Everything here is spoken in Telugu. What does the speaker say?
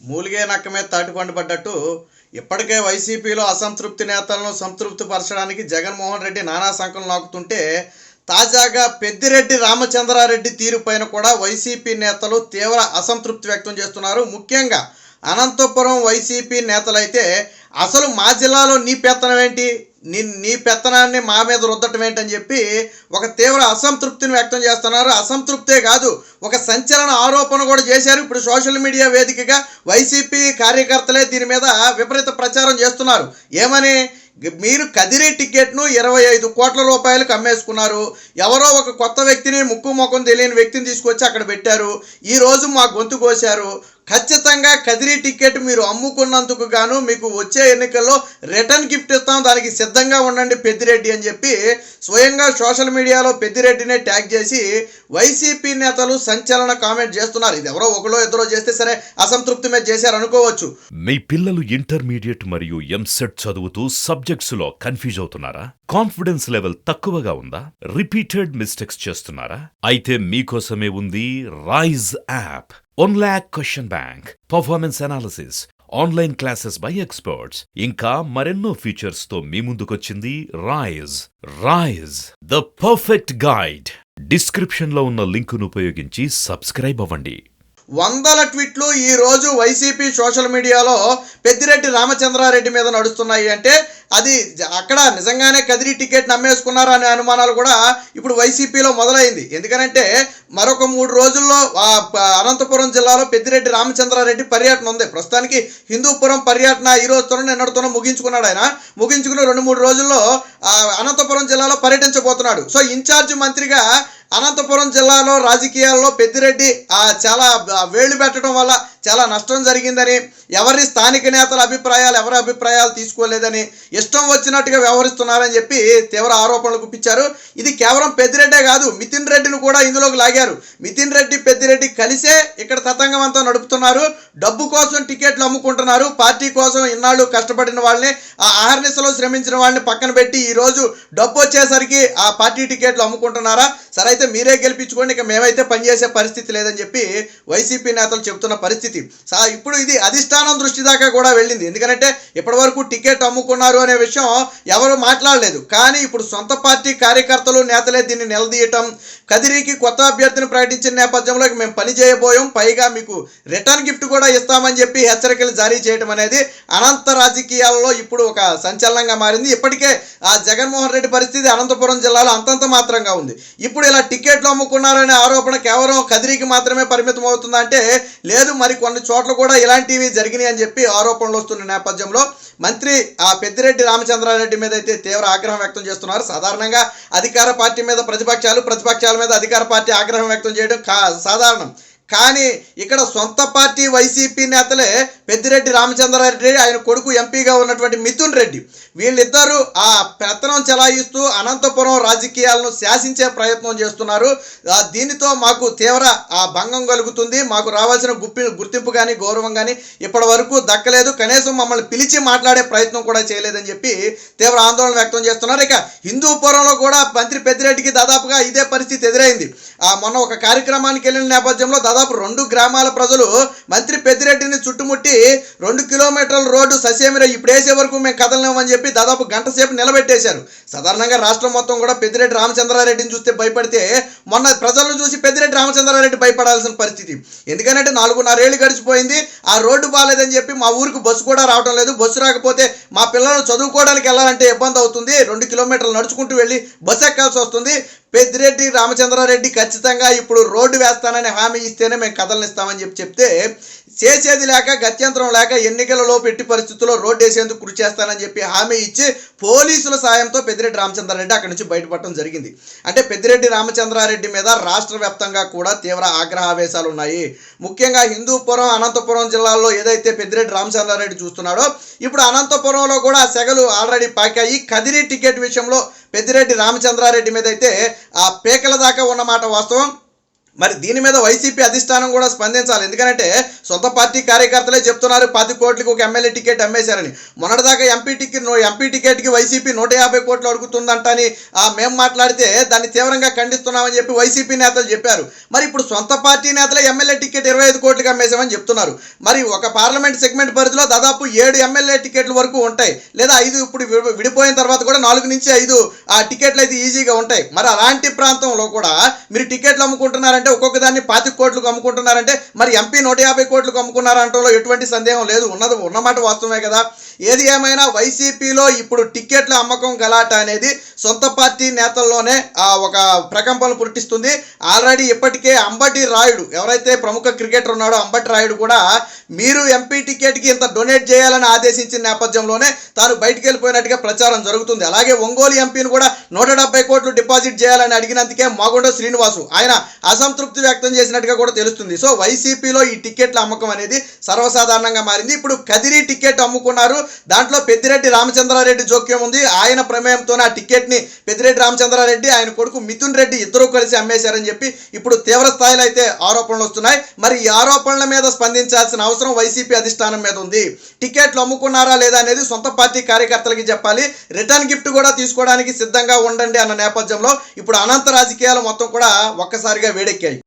మూలిగే నక్క మీద తాటిపండు పడ్డట్టు ఇప్పటికే వైసీపీలో అసంతృప్తి నేతలను సంతృప్తిపరచడానికి జగన్మోహన్ రెడ్డి నానా సంకలం నాకుతుంటే తాజాగా పెద్దిరెడ్డి రామచంద్రారెడ్డి తీరుపైన కూడా వైసీపీ నేతలు తీవ్ర అసంతృప్తి వ్యక్తం చేస్తున్నారు. ముఖ్యంగా అనంతపురం వైసీపీ నేతలైతే అసలు మా జిల్లాలో నీ పెత్తనం ఏంటి, నీ పెత్తనాన్ని మా మీద రుద్దటం ఏంటని చెప్పి ఒక తీవ్ర అసంతృప్తిని వ్యక్తం చేస్తున్నారు. అసంతృప్తే కాదు, ఒక సంచలన ఆరోపణ కూడా చేశారు. ఇప్పుడు సోషల్ మీడియా వేదికగా వైసీపీ కార్యకర్తలే దీని మీద విపరీత ప్రచారం చేస్తున్నారు. ఏమని, మీరు కదిరి టికెట్ను 25 కోట్ల రూపాయలకు అమ్మేసుకున్నారు, ఎవరో ఒక కొత్త వ్యక్తిని ముక్కు ముఖం తెలియని వ్యక్తిని తీసుకొచ్చి అక్కడ పెట్టారు, ఈరోజు మా గొంతు కోశారు, ఖచ్చితంగా కదిరి టికెట్ మీరు అమ్ముకున్నందుకు గాను మీకు వచ్చే ఎన్నికల్లో రిటర్న్ గిఫ్ట్ ఇస్తాం, దానికి సిద్ధంగా ఉండండి పెద్దిరెడ్డి అని చెప్పి స్వయంగా సోషల్ మీడియాలో పెద్దిరెడ్డినే ట్యాగ్ చేసి వైసీపీ నేతలు సంచలన కామెంట్ చేస్తున్నారు. ఇది ఎవరో ఒకరో ఇద్దరో చేస్తే సరే అసంతృప్తి మీద చేశారు అనుకోవచ్చు. మీ పిల్లలు ఇంటర్మీడియట్ మరియు ఎంసెట్ చదువుతూ సబ్జెక్ట్స్ లో కన్ఫ్యూజ్ అవుతున్నారా? కాన్ఫిడెన్స్ లెవెల్ తక్కువగా ఉందా? రిపీటెడ్ మిస్టేక్స్ చేస్తున్నారా? అయితే మీకోసమే ఉంది Rise app. 1 lakh question bank, performance analysis, online classes by experts, ఇంకా మరెన్నో ఫీచర్స్ తో మీ ముందుకొచ్చింది Rise the perfect guide. Description లో ఉన్న లింకును ఉపయోగించి సబ్స్క్రైబ్ అవ్వండి. వందల ట్వీట్లు ఈ రోజు వైసీపీ సోషల్ మీడియాలో పెద్దిరెడ్డి రామచంద్రారెడ్డి మీద నడుస్తున్నాయి. అంటే అది అక్కడ నిజంగానే కదిరి టికెట్ నమ్మేసుకున్నారు అనే అనుమానాలు కూడా ఇప్పుడు వైసీపీలో మొదలైంది. ఎందుకనంటే మరొక 3 రోజుల్లో అనంతపురం జిల్లాలో పెద్దిరెడ్డి రామచంద్రారెడ్డి పర్యటన ఉంది. ప్రస్తుతానికి హిందూపురం పర్యటన ఈ రోజుతో నిన్నటితోనూ ముగించుకున్నాడు. ఆయన ముగించుకుని 2-3 రోజుల్లో అనంతపురం జిల్లాలో పర్యటించబోతున్నాడు. సో ఇన్ఛార్జ్ మంత్రిగా అనంతపురం జిల్లాలో రాజకీయాల్లో పెద్దిరెడ్డి చాలా వేళ్లు పెట్టడం వల్ల చాలా నష్టం జరిగిందని, ఎవరి స్థానిక నేతల అభిప్రాయాలు ఎవరి అభిప్రాయాలు తీసుకోలేదని, ఇష్టం వచ్చినట్టుగా వ్యవహరిస్తున్నారని చెప్పి తీవ్ర ఆరోపణలు గుప్పించారు. ఇది కేవలం పెద్దిరెడ్డే కాదు, మితిన్ రెడ్డిని కూడా ఇందులోకి లాగారు. మితిన్ రెడ్డి పెద్దిరెడ్డి కలిసే ఇక్కడ తతంగం అంతా నడుపుతున్నారు. డబ్బు కోసం టికెట్లు అమ్ముకుంటున్నారు. పార్టీ కోసం ఇన్నాళ్ళు కష్టపడిన వాళ్ళని, ఆ ఆహర్నిశలో శ్రమించిన వాళ్ళని పక్కన పెట్టి ఈరోజు డబ్బు వచ్చేసరికి ఆ పార్టీ టికెట్లు అమ్ముకుంటున్నారా? సరే అయితే మీరే గెలిపించుకోండి, ఇక మేమైతే పనిచేసే పరిస్థితి లేదని చెప్పి వైసీపీ నేతలు చెబుతున్న పరిస్థితి. ఇప్పుడు ఇది అధిష్టానం దృష్టి దాకా కూడా వెళ్ళింది. ఎందుకంటే ఇప్పటి వరకు టికెట్ అమ్ముకున్నారు అనే విషయం ఎవరు మాట్లాడలేదు. కానీ ఇప్పుడు సొంత పార్టీ కార్యకర్తలు నేతలే దీన్ని నిలదీయటం, కదిరికి కొత్త అభ్యర్థిని ప్రకటించిన నేపథ్యంలో మేము పని చేయబోయాం, పైగా మీకు రిటర్న్ గిఫ్ట్ కూడా ఇస్తామని చెప్పి హెచ్చరికలు జారీ చేయడం అనేది అనంత రాజకీయాల్లో ఇప్పుడు ఒక సంచలనంగా మారింది. ఇప్పటికే ఆ జగన్మోహన్ రెడ్డి పరిస్థితి అనంతపురం జిల్లాలో అంతంత మాత్రంగా ఉంది. ఇప్పుడు ఇలా టికెట్లు అమ్ముకున్నారనే ఆరోపణ కేవలం కదిరికి మాత్రమే పరిమితం అవుతుందా అంటే లేదు, మరి కొన్ని చోట్ల కూడా ఇలాంటివి జరిగినాయి అని చెప్పి ఆరోపణలు వస్తున్న నేపథ్యంలో మంత్రి పెద్దిరెడ్డి రామచంద్రారెడ్డి మీద అయితే తీవ్ర ఆగ్రహం వ్యక్తం చేస్తున్నారు. సాధారణంగా అధికార పార్టీ మీద ప్రతిపక్షాల మీద అధికార పార్టీ ఆగ్రహం వ్యక్తం చేయడం సాధారణం. కానీ ఇక్కడ సొంత పార్టీ వైసీపీ నేతలే పెద్దిరెడ్డి రామచంద్రారెడ్డి, ఆయన కొడుకు ఎంపీగా ఉన్నటువంటి మిథున్ రెడ్డి, వీళ్ళిద్దరూ ఆ పెత్తనం చెలాయిస్తూ అనంతపురం రాజకీయాలను శాసించే ప్రయత్నం చేస్తున్నారు. దీనితో మాకు తీవ్ర భంగం కలుగుతుంది, మాకు రావాల్సిన గుర్తింపు కానీ గౌరవం కానీ ఇప్పటి వరకు దక్కలేదు, కనీసం మమ్మల్ని పిలిచి మాట్లాడే ప్రయత్నం కూడా చేయలేదని చెప్పి తీవ్ర ఆందోళన వ్యక్తం చేస్తున్నారు. ఇక హిందూపురంలో కూడా మంత్రి పెద్దిరెడ్డికి దాదాపుగా ఇదే పరిస్థితి ఎదురైంది. మొన్న ఒక కార్యక్రమానికి వెళ్ళిన నేపథ్యంలో దాదాపు 2 గ్రామాల ప్రజలు మంత్రి పెద్దిరెడ్డిని చుట్టుముట్టి 2 కిలోమీటర్ల రోడ్డు ససేమిరా ఇప్పుడు వేసే వరకు మేము కదలలేమని చెప్పి దాదాపు గంట సేపు నిలబెట్టేశారు. సాధారణంగా రాష్ట్రం మొత్తం కూడా పెద్దిరెడ్డి రామచంద్రారెడ్డిని చూస్తే భయపడితే మొన్న ప్రజలను చూసి పెద్దిరెడ్డి రామచంద్రారెడ్డి భయపడాల్సిన పరిస్థితి. ఎందుకంటే 4.5 ఏళ్ళు గడిచిపోయింది, ఆ రోడ్డు బాగాలేదని చెప్పి మా ఊరికి బస్సు కూడా రావడం లేదు. బస్సు రాకపోతే మా పిల్లలు చదువుకోవడానికి వెళ్ళాలంటే ఇబ్బంది అవుతుంది, 2 కిలోమీటర్లు నడుచుకుంటూ వెళ్ళి బస్సు ఎక్కాల్సి వస్తుంది. పెద్దిరెడ్డి రామచంద్రారెడ్డి ఖచ్చితంగా ఇప్పుడు రోడ్డు వేస్తానని హామీ ఇస్తేనే మేము కథలనిస్తామని చెప్తే చేసేది లేక గత్యంతరం లేక ఎన్నికలలో పెట్టి పరిస్థితుల్లో రోడ్డు వేసేందుకు కృషి చేస్తానని చెప్పి హామీ ఇచ్చి పోలీసుల సాయంతో పెద్దిరెడ్డి రామచంద్రారెడ్డి అక్కడి నుంచి బయటపడటం జరిగింది. అంటే పెద్దిరెడ్డి రామచంద్రారెడ్డి మీద రాష్ట్ర వ్యాప్తంగా కూడా తీవ్ర ఆగ్రహావేశాలు ఉన్నాయి. ముఖ్యంగా హిందూపురం, అనంతపురం జిల్లాల్లో ఏదైతే పెద్దిరెడ్డి రామచంద్రారెడ్డి చూస్తున్నాడో ఇప్పుడు అనంతపురంలో కూడా సెగలు ఆల్రెడీ పాకాయి. కదిరి టికెట్ విషయంలో పెద్దిరెడ్డి రామచంద్రారెడ్డి మీద అయితే ఆ పేకల దాకా ఉన్నమాట వాస్తవం. మరి దీని మీద వైసీపీ అధిష్టానం కూడా స్పందించాలి. ఎందుకంటే సొంత పార్టీ కార్యకర్తలే చెప్తున్నారు 10 కోట్లకి ఒక ఎమ్మెల్యే టికెట్ అమ్మేశారని. మొన్నటిదాకా ఎంపీ టికెట్కి వైసీపీ 150 కోట్లు అడుగుతుందంటని మేము మాట్లాడితే దాన్ని తీవ్రంగా ఖండిస్తున్నామని చెప్పి వైసీపీ నేతలు చెప్పారు. మరి ఇప్పుడు సొంత పార్టీ నేతలే ఎమ్మెల్యే టికెట్ 25 కోట్లకి అమ్మేశామని చెప్తున్నారు. మరి ఒక పార్లమెంట్ సెగ్మెంట్ పరిధిలో దాదాపు 7 ఎమ్మెల్యే టికెట్ల వరకు ఉంటాయి, లేదా 5 ఇప్పుడు విడిపోయిన తర్వాత కూడా 4 నుంచి 5 టికెట్లు అయితే ఈజీగా ఉంటాయి. మరి అలాంటి ప్రాంతంలో కూడా మీరు టికెట్లు అమ్ముకుంటున్నారంటే ఒక్కొక్క దాన్ని 25 కోట్లకు అమ్ముకుంటున్నారంటే మరి ఎంపీ 150 కోట్లకు అమ్ముకున్నారంటలో ఎటువంటి సందేహం లేదు, ఉన్నమాట వాస్తవమే కదా. ఏది ఏమైనా వైసీపీలో ఇప్పుడు టికెట్ల అమ్మకం గలాట అనేది సొంత పార్టీ నేతల్లోనే ఒక ప్రకంపనలు పుట్టిస్తుంది. ఆల్రెడీ ఇప్పటికే అంబటి రాయుడు, ఎవరైతే ప్రముఖ క్రికెటర్ ఉన్నాడో అంబటి రాయుడు కూడా మీరు ఎంపీ టికెట్కి ఇంత డొనేట్ చేయాలని ఆదేశించిన నేపథ్యంలోనే తాను బయటికి వెళ్ళిపోయినట్టుగా ప్రచారం జరుగుతుంది. అలాగే ఒంగోలు ఎంపీని కూడా 170 కోట్లు డిపాజిట్ చేయాలని అడిగినందుకే మాగుండ శ్రీనివాసు ఆయన అసంతృప్తి వ్యక్తం చేసినట్టుగా కూడా తెలుస్తుంది. సో వైసీపీలో ఈ టికెట్ల అమ్మకం అనేది సర్వసాధారణంగా మారింది. ఇప్పుడు కదిరి టికెట్ అమ్ముకున్నారు, దాంట్లో పెద్దిరెడ్డి రామచంద్రారెడ్డి జోక్యం ఉంది. ఆయన ప్రమేయంతోనే ఆ టికెట్ని పెద్దిరెడ్డి రామచంద్రారెడ్డి ఆయన కొడుకు మిథున్ రెడ్డి ఇద్దరూ కలిసి అమ్మేశారని చెప్పి ఇప్పుడు తీవ్ర స్థాయిలో అయితే ఆరోపణలు వస్తున్నాయి. మరి ఈ ఆరోపణల మీద స్పందించాల్సిన అవసరం వైసీపీ అధిష్టానం మీద ఉంది. టికెట్లు అమ్ముకున్నారా లేదా అనేది సొంత పార్టీ కార్యకర్తలకి చెప్పాలి. రిటర్న్ గిఫ్ట్ కూడా తీసుకోవడానికి సిద్ధంగా ఉండండి అన్న నేపథ్యంలో ఇప్పుడు అనంత రాజకీయాలు మొత్తం కూడా ఒక్కసారిగా వేడెక్కాయి.